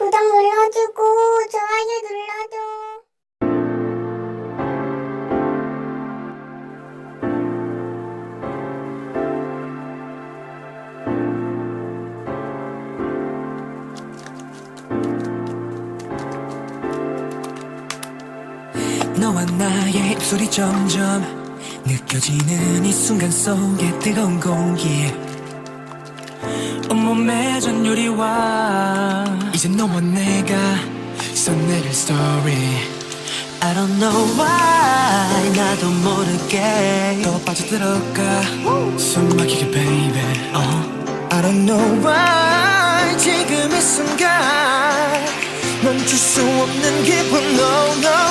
구독 눌러주고 좋아요 눌러줘. 너와 나의 입술이 점점 느껴지는 이 순간 속에 뜨거운 공기 온몸에 전율이와 이제 너와 내가 써내릴 story I don't know why 나도 모르게 더 빠져들어가 숨 막히게 baby I don't know why 지금 이 순간 멈출 수 없는 기분 no no